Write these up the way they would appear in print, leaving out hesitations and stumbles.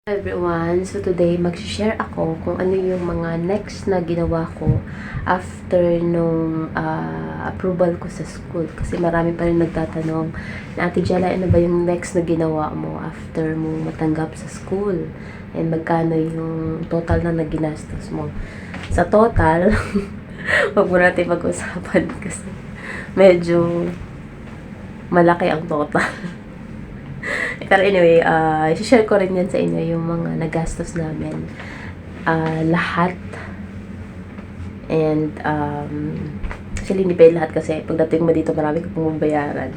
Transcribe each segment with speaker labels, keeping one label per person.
Speaker 1: Everyone, so today mag-share ako kung ano yung mga next na ginawa ko after nung approval ko sa school. Kasi marami pa rin nagtatanong na Ate Jella, ano ba yung next na ginawa mo after mo matanggap sa school? And magkano yung total na naginastos mo? Sa total, wag mo natin pag-usapan kasi medyo malaki ang total. Pero anyway, i-share ko rin yan sa inyo yung mga nagastos namin. Lahat. And, actually, hindi pa yung lahat kasi pagdating mo dito, marami ka pong bayaran.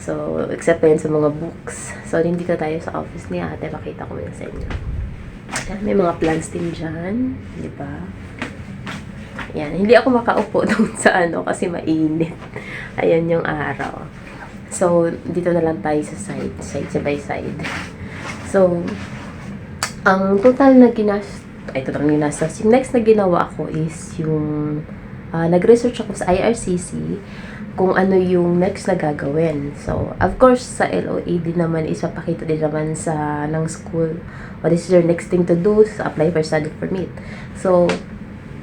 Speaker 1: So, except pa yan sa mga books. So, nandito tayo sa office ni ate. Pakita ko muna sa inyo. Yan, may mga plants din dyan. Di ba? Yan. Hindi ako makaupo doon sa kasi mainit. Ayan yung araw. So, dito na lang tayo sa side by side. So, ang total na ginastos, yung next na ginawa ko is yung, nag-research ako sa IRCC kung ano yung next na gagawin. So, of course, sa LOA din naman, isapakita din naman ng school, what is your next thing to do? So, apply for study permit. So,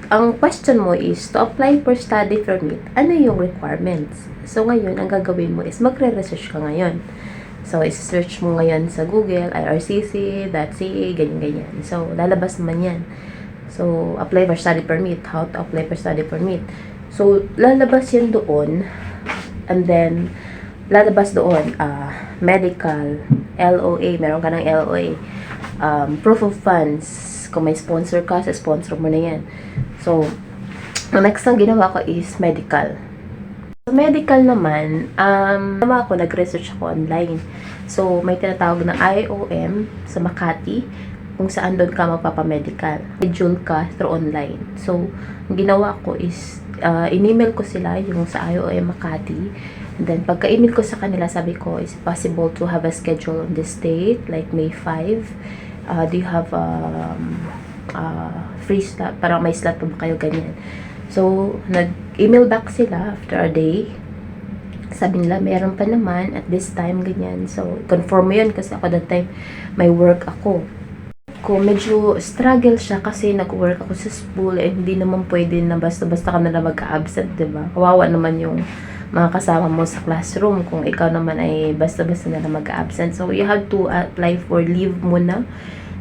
Speaker 1: ang question mo is, to apply for study permit, ano yung requirements? So, ngayon, ang gagawin mo is, magre-research ka ngayon. So, isa-search mo ngayon sa Google, ircc.ca, ganyan-ganyan. So, lalabas naman yan. So, apply for study permit. How to apply for study permit. So, lalabas yan doon. And then, lalabas doon, medical, LOA, meron ka ng LOA, proof of funds. Kung may sponsor ka, sa sponsor mo na yan. So, ang next na ginawa ko is medical. So, medical naman, nag-research ako online. So, may tinatawag na IOM sa Makati, kung saan doon ka magpapamedical. Schedule ka through online. So, ang ginawa ko is, in-email ko sila yung sa IOM Makati. And then, pagka-email ko sa kanila, sabi ko, is it possible to have a schedule on this date, like May 5? Do you have free slot? Parang may slot pa ba kayo, ganyan. So, nag-email back sila after a day. Sabi nila, meron pa naman at this time, ganyan. So, confirm mo yun kasi ako that time, may work ako. Medyo struggle siya kasi nag-work ako sa school and hindi naman pwede na basta-basta ka na lang mag-absent, diba? Kawawa naman yung mga kasama mo sa classroom kung ikaw naman ay basta-basta na lang mag-absent. So, you have to apply for leave muna.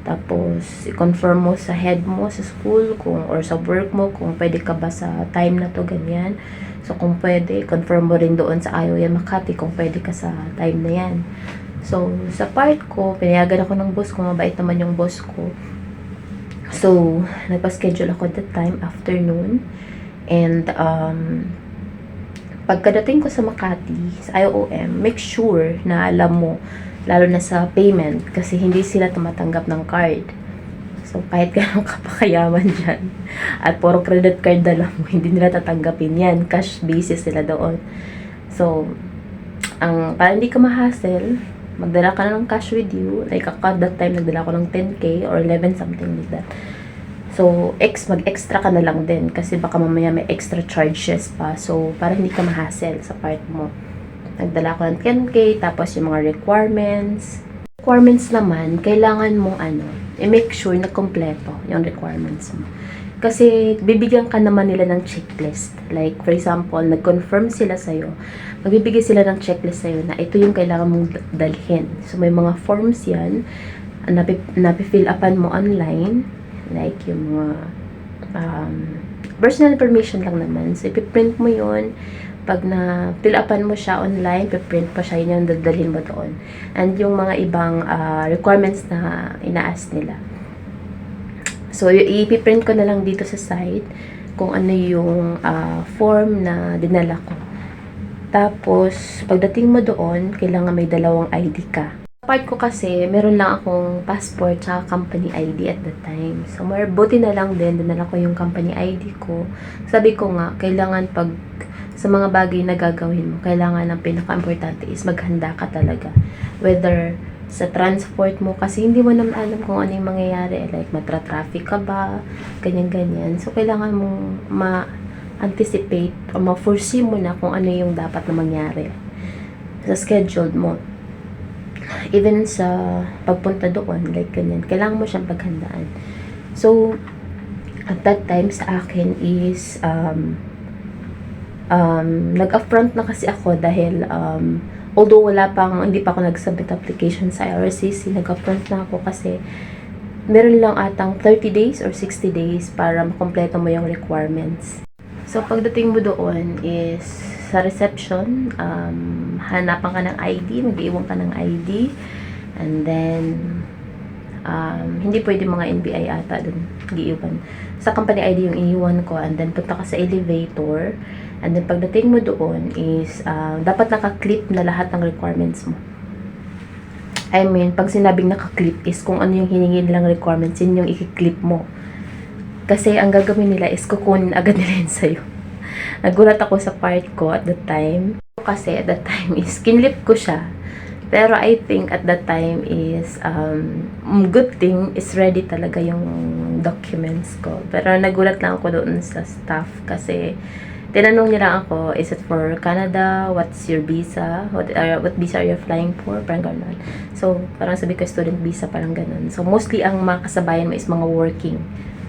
Speaker 1: Tapos, i-confirm mo sa head mo sa school or sa work mo kung pwede ka ba sa time na to, ganyan. So, kung pwede, confirm mo rin doon sa IOM Makati kung pwede ka sa time na yan. So, sa part ko, pinayagan ako ng boss ko, mabait naman yung boss ko. So, nagpa-schedule ako that time, afternoon. And, pagkadating ko sa Makati, sa IOM, make sure na alam mo, lalo na sa payment, kasi hindi sila tumatanggap ng card. So, kahit gano'ng kapakayaman dyan, at puro credit card na lang mo, hindi nila tatanggapin yan. Cash basis sila doon. So, para hindi ka ma-hassle, magdala ka na ng cash with you. Like, ako that time, nagdala ko ng 10K or 11, something like that. So, mag-extra ka na lang din, kasi baka mamaya may extra charges pa. So, para hindi ka ma-hassle sa part mo. Nagdala ko ng 10K, tapos yung mga requirements. Requirements naman, kailangan mong i-make sure na kompleto yung requirements mo. Kasi, bibigyan ka naman nila ng checklist. Like, for example, nag-confirm sila sa'yo. Magbibigay sila ng checklist sa'yo na ito yung kailangan mong dalhin. So, may mga forms yan na fill upan mo online. Like, yung mga personal information lang naman. So, ipiprint mo yun. Pag na-fill upan mo siya online, piprint pa siya, yun yung dadalhin mo doon. And yung mga ibang requirements na ina-ask nila. So, ipiprint ko na lang dito sa site kung ano yung form na dinala ko. Tapos, pagdating mo doon, kailangan may dalawang ID ka. Part ko kasi, meron lang akong passport sa company ID at that time. So, buti na lang din, dinala ko yung company ID ko. Sabi ko nga, kailangan sa mga bagay na gagawin mo, kailangan ang pinaka-importante is maghanda ka talaga. Whether sa transport mo, kasi hindi mo naman alam kung ano yung mangyayari. Like, matra-traffic ka ba? Ganyan-ganyan. So, kailangan mong ma-anticipate o ma-foresee mo na kung ano yung dapat na mangyari sa schedule mo. Even sa pagpunta doon, like ganyan, kailangan mo siyang paghandaan. So, at that time sa akin is, nag-upfront na kasi ako dahil, although hindi pa ako nag-submit application sa IRCC, nag-upfront na ako kasi meron lang atang 30 days or 60 days para makompleto mo yung requirements. So, pagdating mo doon is sa reception, hanapan ka ng ID, mag-iwan ka ng ID, and then, hindi pwede mga NBI ata dun, mag-iwan. Sa company ID yung iniwan ko, and then punta ka sa elevator, and then pagdating mo doon is, dapat naka-clip na lahat ng requirements mo. I mean, pag sinabing naka-clip is kung ano yung hiningi nilang requirements, yun yung i-clip mo. Kasi ang gagawin nila is kukunin agad nila yun sa'yo. Nagulat ako sa part ko at that time. Kasi at that time is, kinlip ko siya. Pero I think at that time is, good thing is ready talaga yung documents ko. Pero nagulat lang ako doon sa staff kasi tinanong nila ako, is it for Canada? What's your visa? What visa are you flying for? Parang gano'n. So, parang sabi ko, student visa, parang gano'n. So, mostly ang mga kasabayan mo is mga working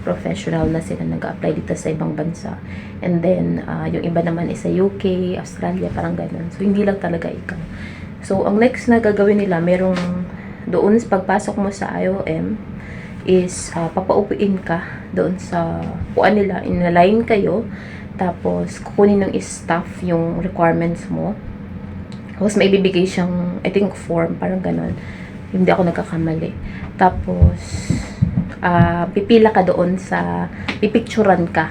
Speaker 1: professional na sila nag-apply dito sa ibang bansa. And then, yung iba naman is sa UK, Australia, parang gano'n. So, hindi lang talaga ikaw. So, ang next na gagawin nila, merong doon sa pagpasok mo sa IOM is papaupuin ka doon sa puan nila. In-align kayo. Tapos, kukunin ng staff yung requirements mo. Tapos, may bibigay siyang, I think, form. Parang ganon. Hindi ako nagkakamali. Tapos, pipila ka doon sa, pipicturan ka.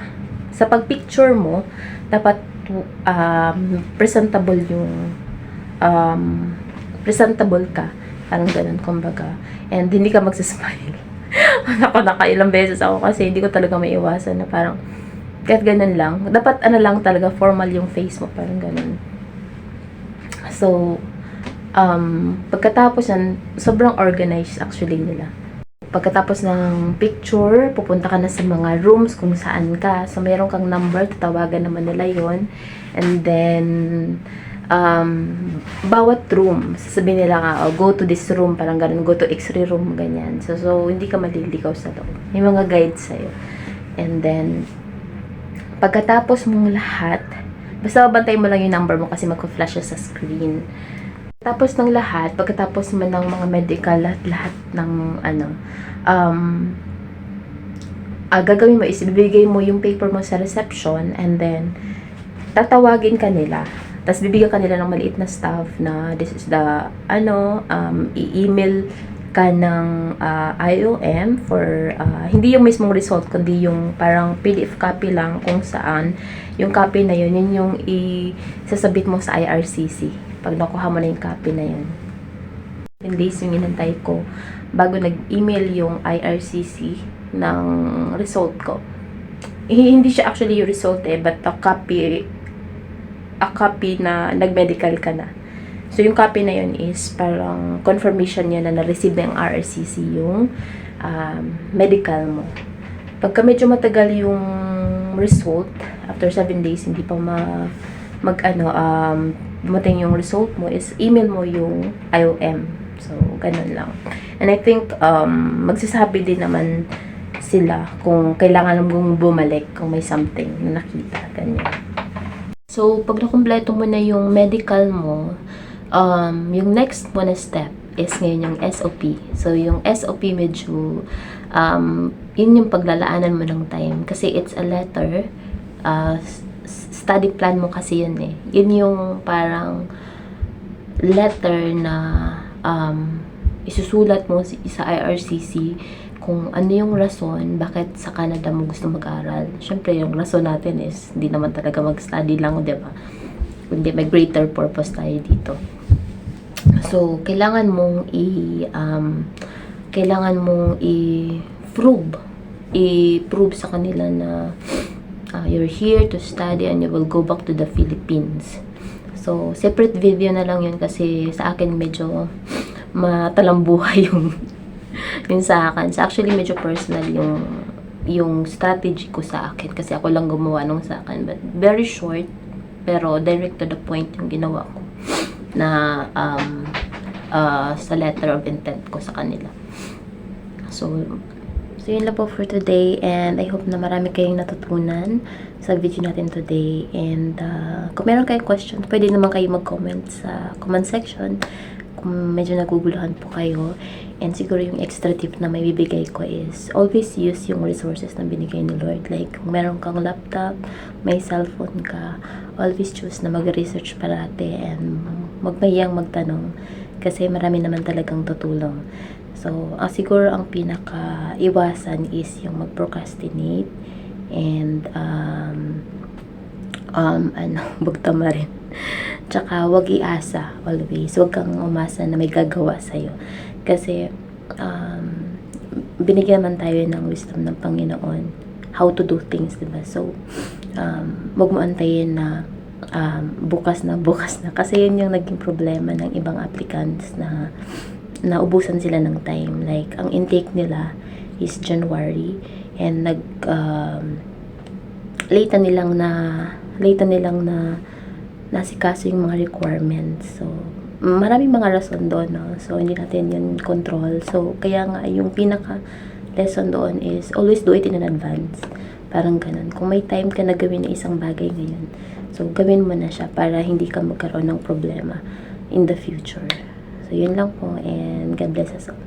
Speaker 1: Sa pagpicture mo, dapat presentable yung, presentable ka. Parang ganon, kumbaga. And, hindi ka magsasmile. Nakailang beses ako kasi hindi ko talaga maiwasan na parang, kahit ganun lang. Dapat lang talaga, formal yung face mo. Parang ganun. So, pagkatapos yan, sobrang organized actually nila. Pagkatapos ng picture, pupunta ka na sa mga rooms kung saan ka. So, mayroon kang number, tatawagan naman nila yon. And then, bawat room, sasabihin nila ka, go to this room, parang ganun, go to X-ray room, ganyan. So, hindi ka maliligaw sa loob. May mga guides sa'yo. And then, pagkatapos mong lahat, basta bantayin mo lang yung number mo kasi magko-flash siya sa screen. Tapos ng lahat, pagkatapos mo ng mga medical, lahat ng gagawin mo is bibigay mo yung paper mo sa reception and then tatawagin ka nila. Tapos bibigyan ka nila ng maliit na staff na this is the i-email ka ng IOM for hindi yung mismong result kundi yung parang PDF copy lang kung saan yung copy na yun yung isasabit mo sa IRCC pag nakuha mo na yung copy na yun. 10 days yung inantay ko bago nag-email yung IRCC ng result ko. Hindi siya actually yung result but a copy na nag-medical ka na. So, yung copy na yun is parang confirmation niya na na-receive na yung RRCC yung medical mo. Pagka medyo matagal yung result, after 7 days, hindi pa dumating yung result mo, is email mo yung IOM. So, ganun lang. And I think, magsasabi din naman sila kung kailangan mong bumalik, kung may something na nakita, ganyan. So, pag nakumpleto mo na yung medical mo, yung next mo na step is ngayon yung SOP. So, yung SOP medyo, yun yung paglalaanan mo ng time. Kasi it's a letter, study plan mo kasi yun eh. Yun yung parang letter na isusulat mo sa IRCC kung ano yung rason bakit sa Canada mo gusto mag-aral. Siyempre, yung rason natin is hindi naman talaga mag-study lang, di ba? Kundi may greater purpose tayo dito. So, kailangan mong i-prove sa kanila na you're here to study and you will go back to the Philippines. So, separate video na lang yun kasi sa akin medyo matalambuhay yung sa akin. So, actually, medyo personal yung strategy ko sa akin kasi ako lang gumawa nung sa akin. But, very short, pero direct to the point yung ginawa ko. Na, sa letter of intent ko sa kanila. So yun lang po for today, and I hope na marami kayong natutunan sa video natin today. And kung meron kayong question, pwede naman kayo mag-comment sa comment section kung medyo naguguluhan po kayo. And siguro yung extra tip na may bibigay ko is always use yung resources na binigay ni Lord. Like kung meron kang laptop, may cellphone ka, always choose na mag-research parate and magmayang magtanong, kasi marami naman talagang tutulong. So, siguro ang pinaka-iwasan is yung mag-procrastinate and bugtama rin. Tsaka, wag iasa always. Wag kang umasa na may gagawa sa'yo. Kasi, binigyan man tayo ng wisdom ng Panginoon how to do things, diba? So, wag mo antayin na bukas na. Kasi yun yung naging problema ng ibang applicants na naubusan sila ng time. Like, ang intake nila is January, and late na nilang nasikaso yung mga requirements. So, maraming mga rason doon, no? So, hindi natin yun control. So, kaya nga, yung pinaka lesson doon is always do it in advance. Parang ganun. Kung may time ka na gawin na isang bagay ngayon, so, gawin mo na siya para hindi ka magkaroon ng problema in the future. So, yun lang po, and God bless us all.